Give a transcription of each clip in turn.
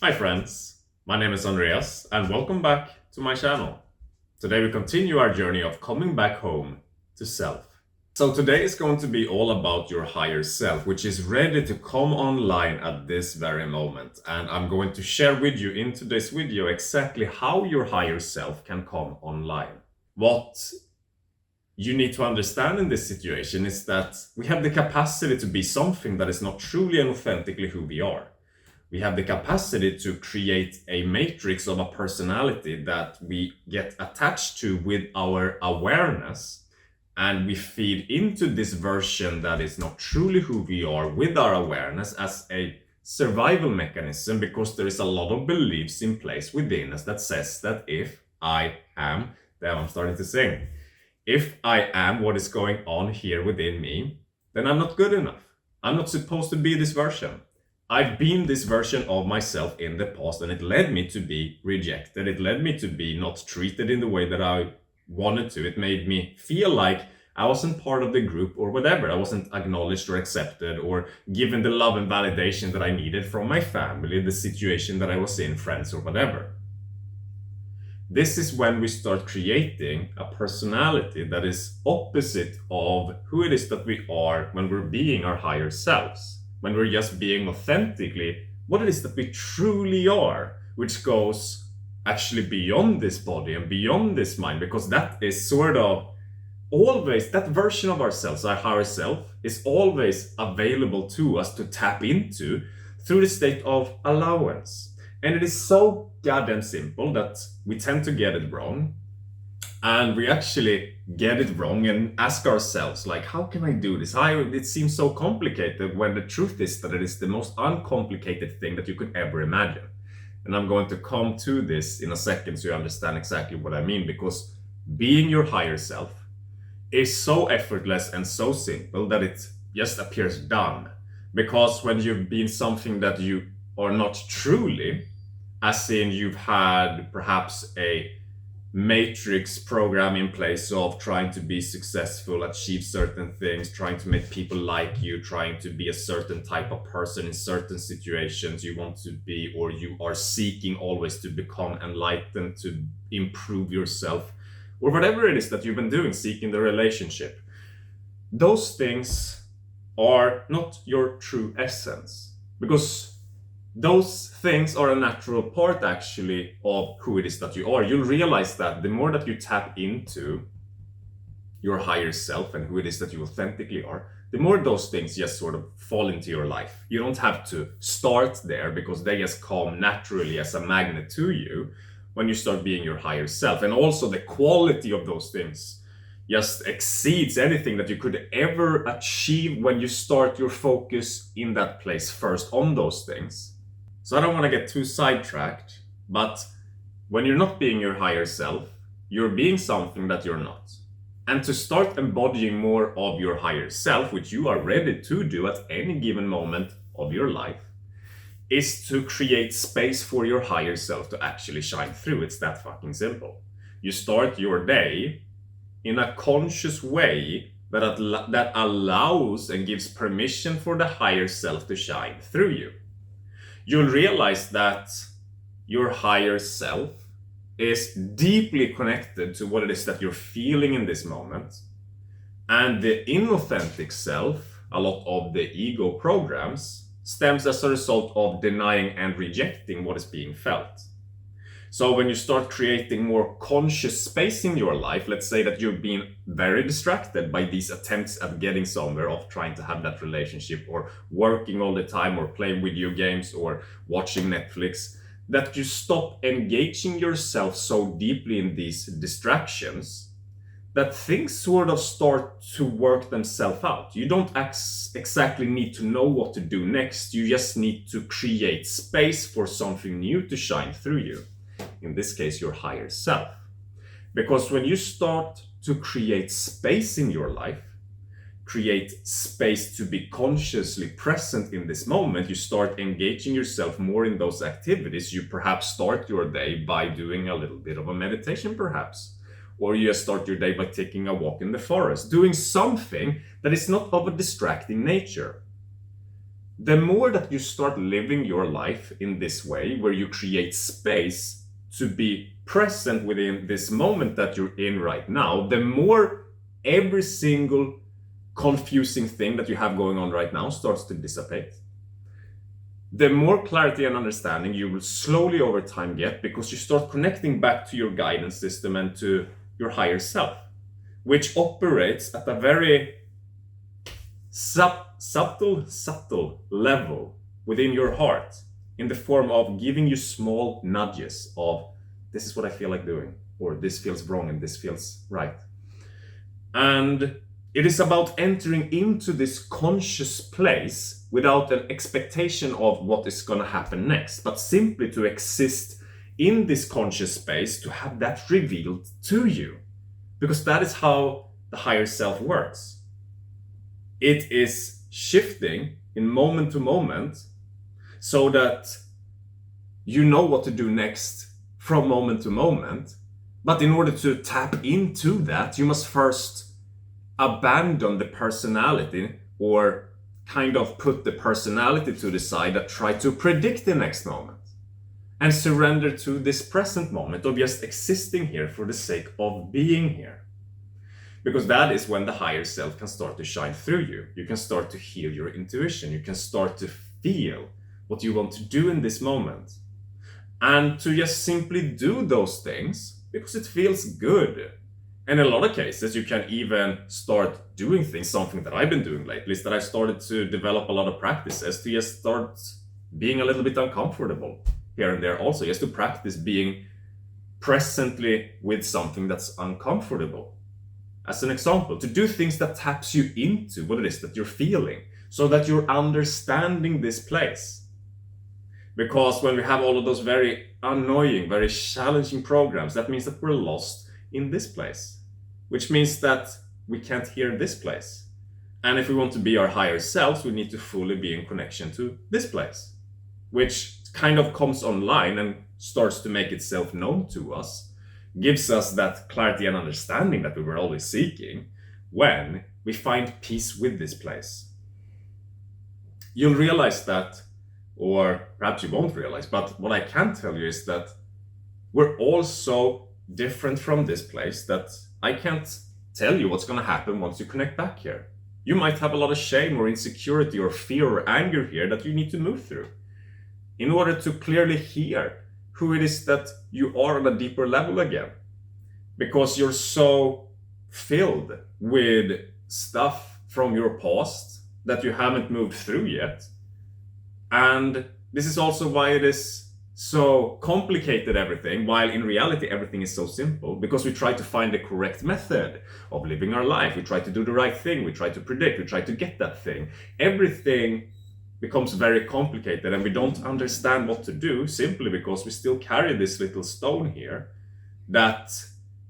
Hi friends, my name is Andreas and welcome back to my channel. Today we continue our journey of coming back home to self. So today is going to be all about your higher self, which is ready to come online at this very moment. And I'm going to share with you in today's video exactly how your higher self can come online. What you need to understand in this situation is that we have the capacity to be something that is not truly and authentically who we are. We have the capacity to create a matrix of a personality that we get attached to with our awareness, and we feed into this version that is not truly who we are with our awareness as a survival mechanism, because there is a lot of beliefs in place within us that says that if I am, then I'm starting to sing. If I am what is going on here within me, then I'm not good enough. I'm not supposed to be this version. I've been this version of myself in the past, and it led me to be rejected. It led me to be not treated in the way that I wanted to. It made me feel like I wasn't part of the group or whatever. I wasn't acknowledged or accepted or given the love and validation that I needed from my family, the situation that I was in, friends or whatever. This is when we start creating a personality that is opposite of who it is that we are when we're being our higher selves, when we're just being authentically what it is that we truly are, which goes actually beyond this body and beyond this mind, because that is sort of always, that version of ourselves, our higher self, is always available to us to tap into through the state of allowance. And it is so goddamn simple that we tend to get it wrong. And we actually get it wrong and ask ourselves, like, how can I do this? It seems so complicated, when the truth is that it is the most uncomplicated thing that you could ever imagine. And I'm going to come to this in a second so you understand exactly what I mean, because being your higher self is so effortless and so simple that it just appears done. Because when you've been something that you are not truly, as in you've had perhaps a matrix program in place of trying to be successful, achieve certain things, trying to make people like you, trying to be a certain type of person in certain situations you want to be, or you are seeking always to become enlightened, to improve yourself, or whatever it is that you've been doing, seeking the relationship. Those things are not your true essence, because those things are a natural part actually of who it is that you are. You'll realize that the more that you tap into your higher self and who it is that you authentically are, the more those things just sort of fall into your life. You don't have to start there, because they just come naturally as a magnet to you when you start being your higher self. And also the quality of those things just exceeds anything that you could ever achieve when you start your focus in that place first on those things. So I don't want to get too sidetracked, but when you're not being your higher self, you're being something that you're not. And to start embodying more of your higher self, which you are ready to do at any given moment of your life, is to create space for your higher self to actually shine through. It's that fucking simple. You start your day in a conscious way that allows and gives permission for the higher self to shine through you. You'll realize that your higher self is deeply connected to what it is that you're feeling in this moment. And the inauthentic self, a lot of the ego programs, stems as a result of denying and rejecting what is being felt. So when you start creating more conscious space in your life, let's say that you've been very distracted by these attempts at getting somewhere, of trying to have that relationship, or working all the time, or playing video games, or watching Netflix, that you stop engaging yourself so deeply in these distractions that things sort of start to work themselves out. You don't exactly need to know what to do next. You just need to create space for something new to shine through you. In this case, your higher self. Because when you start to create space in your life, create space to be consciously present in this moment, you start engaging yourself more in those activities. You perhaps start your day by doing a little bit of a meditation, perhaps. Or you start your day by taking a walk in the forest, doing something that is not of a distracting nature. the more that you start living your life in this way, where you create space to be present within this moment that you're in right now, the more every single confusing thing that you have going on right now starts to dissipate. The more clarity and understanding you will slowly over time get, because you start connecting back to your guidance system and to your higher self, which operates at a very subtle level within your heart, in the form of giving you small nudges of, this is what I feel like doing, or this feels wrong and this feels right. And it is about entering into this conscious place without an expectation of what is going to happen next, but simply to exist in this conscious space, to have that revealed to you. Because that is how the higher self works. It is shifting in moment to moment, so that you know what to do next from moment to moment. But in order to tap into that, you must first abandon the personality, or kind of put the personality to the side that try to predict the next moment, and surrender to this present moment of just existing here for the sake of being here. Because that is when the higher self can start to shine through you. You can start to hear your intuition. You can start to feel what you want to do in this moment. And to just simply do those things because it feels good. And in a lot of cases, you can even start doing things. Something that I've been doing lately is that I started to develop a lot of practices to just start being a little bit uncomfortable here and there also. Just to practice being presently with something that's uncomfortable. As an example, to do things that taps you into what it is that you're feeling, so that you're understanding this place. Because when we have all of those very annoying, very challenging programs, that means that we're lost in this place, which means that we can't hear this place. And if we want to be our higher selves, we need to fully be in connection to this place, which kind of comes online and starts to make itself known to us, gives us that clarity and understanding that we were always seeking, when we find peace with this place. You'll realize that, or perhaps you won't realize, but what I can tell you is that we're all so different from this place that I can't tell you what's going to happen once you connect back here. You might have a lot of shame or insecurity or fear or anger here that you need to move through in order to clearly hear who it is that you are on a deeper level again. Because you're so filled with stuff from your past that you haven't moved through yet. And this is also why it is so complicated, everything, while in reality everything is so simple, because we try to find the correct method of living our life. We try to do the right thing, we try to predict, we try to get that thing. Everything becomes very complicated, and we don't understand what to do, simply because we still carry this little stone here that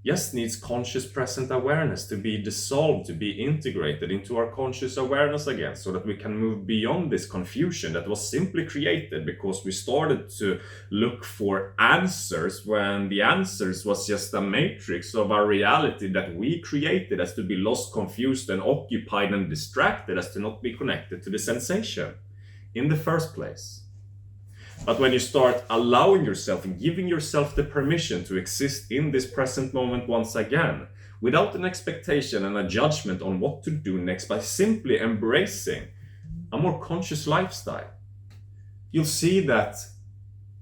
just needs conscious present awareness to be dissolved, to be integrated into our conscious awareness again, so that we can move beyond this confusion that was simply created because we started to look for answers, when the answers was just a matrix of our reality that we created as to be lost, confused, and occupied and distracted, as to not be connected to the sensation in the first place. But when you start allowing yourself and giving yourself the permission to exist in this present moment once again, without an expectation and a judgment on what to do next, by simply embracing a more conscious lifestyle, you'll see that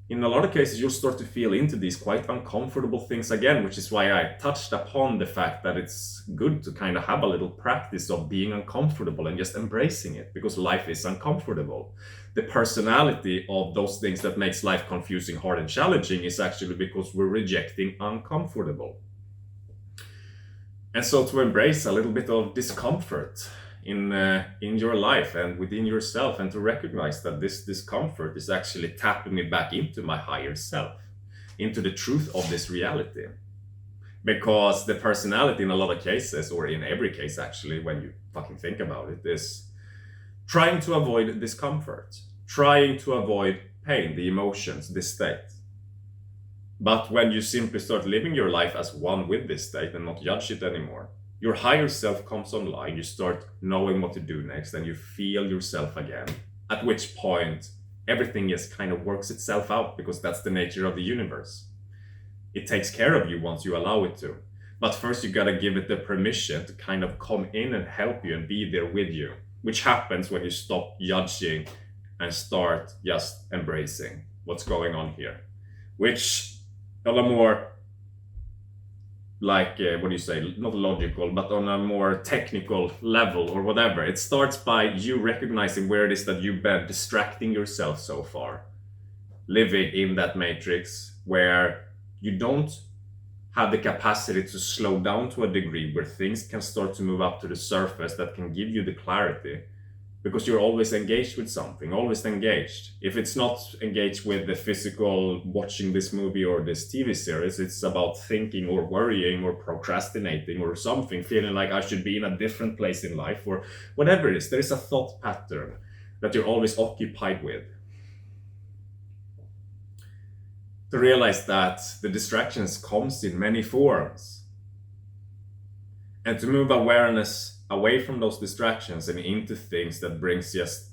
in a lot of cases you'll start to feel into these quite uncomfortable things again, which is why I touched upon the fact that it's good to kind of have a little practice of being uncomfortable and just embracing it, because life is uncomfortable. The personality of those things that makes life confusing, hard, and challenging is actually because we're rejecting uncomfortable. And so to embrace a little bit of discomfort in your life and within yourself, and to recognize that this discomfort is actually tapping me back into my higher self, into the truth of this reality. Because the personality in a lot of cases, or in every case actually, when you fucking think about it, is trying to avoid discomfort, trying to avoid pain, the emotions, this state. But when you simply start living your life as one with this state and not judge it anymore, your higher self comes online, you start knowing what to do next, and you feel yourself again. at which point everything just kind of works itself out, because that's the nature of the universe. It takes care of you once you allow it to. But first you gotta give it the permission to kind of come in and help you and be there with you, which happens when you stop judging and start just embracing what's going on here. Which on a more like what do you say, not logical, but on a more technical level or whatever, it starts by you recognizing where it is that you've been distracting yourself so far, living in that matrix where you don't have the capacity to slow down to a degree where things can start to move up to the surface that can give you the clarity, because you're always engaged with something, always engaged. If it's not engaged with the physical watching this movie or this TV series, it's about thinking or worrying or procrastinating or something, feeling like I should be in a different place in life or whatever it is. There is a thought pattern that you're always occupied with. To realize that the distractions comes in many forms, and to move awareness away from those distractions and into things that brings just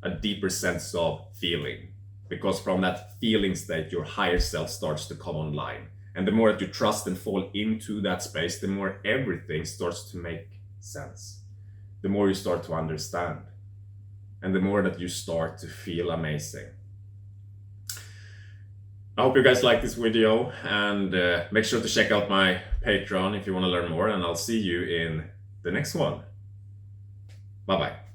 a deeper sense of feeling, because from that feeling state your higher self starts to come online, and the more that you trust and fall into that space, the more everything starts to make sense, the more you start to understand, and the more that you start to feel amazing. I hope you guys like this video, and make sure to check out my Patreon if you want to learn more, and I'll see you in the next one. Bye bye.